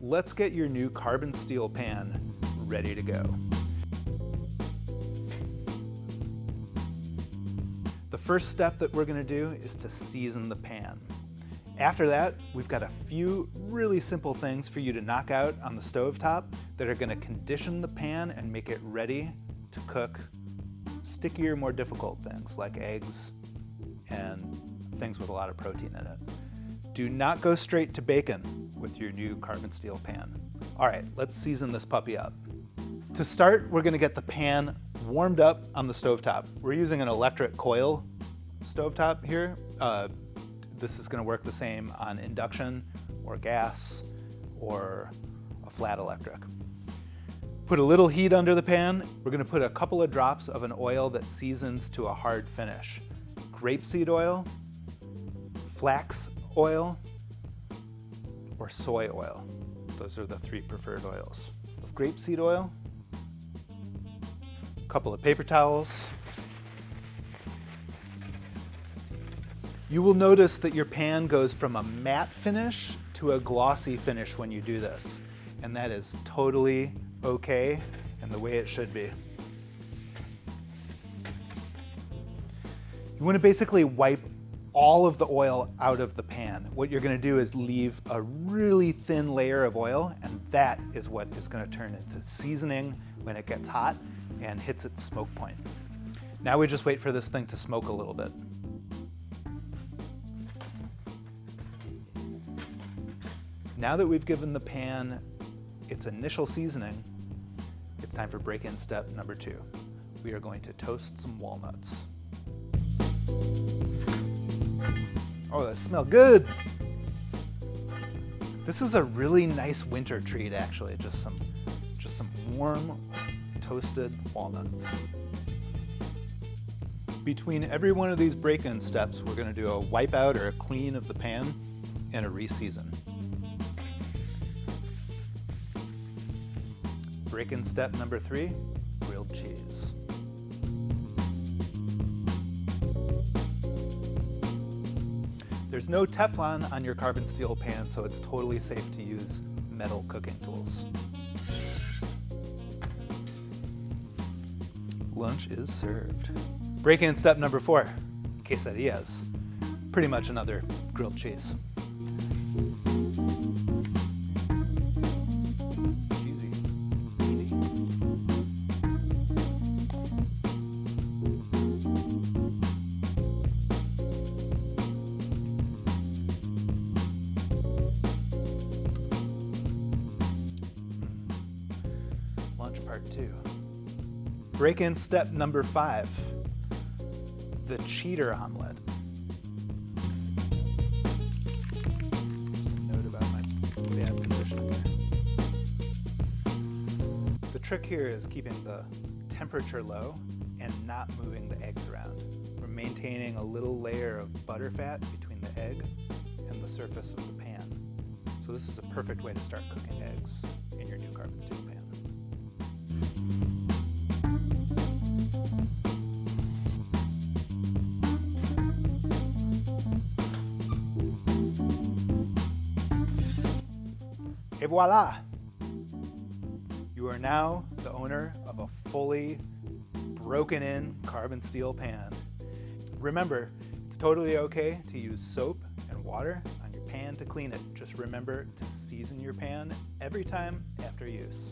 let's get your new carbon steel pan ready to go. The first step that we're going to do is to season the pan. After that, we've got a few really simple things for you to knock out on the stovetop that are going to condition the pan and make it ready to cook stickier, more difficult things like eggs and things with a lot of protein in it. Do not go straight to bacon with your new carbon steel pan. All right, let's season this puppy up. To start, we're going to get the pan warmed up on the stovetop. We're using an electric coil stovetop here. This is going to work the same on induction or gas or a flat electric. Put a little heat under the pan. We're going to put a couple of drops of an oil that seasons to a hard finish. Grapeseed oil, flax oil, or soy oil. Those are the three preferred oils. Grapeseed oil, a couple of paper towels. You will notice that your pan goes from a matte finish to a glossy finish when you do this, and that is totally okay and the way it should be. You want to basically wipe all of the oil out of the pan. What you're going to do is leave a really thin layer of oil, and that is what is going to turn into seasoning when it gets hot and hits its smoke point. Now we just wait for this thing to smoke a little bit. Now that we've given the pan its initial seasoning, it's time for break-in step number 2. We are going to toast some walnuts. Oh, that smells good. This is a really nice winter treat, actually. Just some warm, toasted walnuts. Between every one of these break-in steps, we're going to do a wipe out or a clean of the pan and a re-season. Break-in step number 3, grilled cheese. There's no Teflon on your carbon steel pan, so it's totally safe to use metal cooking tools. Lunch is served. Break-in step number 4, quesadillas. Pretty much another grilled cheese. Part 2. Break-in step number 5, the cheater omelet. Note about my bad position there. The trick here is keeping the temperature low and not moving the eggs around. We're maintaining a little layer of butterfat between the egg and the surface of the pan. So this is a perfect way to start cooking eggs in your new carbon steel pan. Et voila! You are now the owner of a fully broken-in carbon steel pan. Remember, it's totally okay to use soap and water on your pan to clean it. Just remember to season your pan every time after use.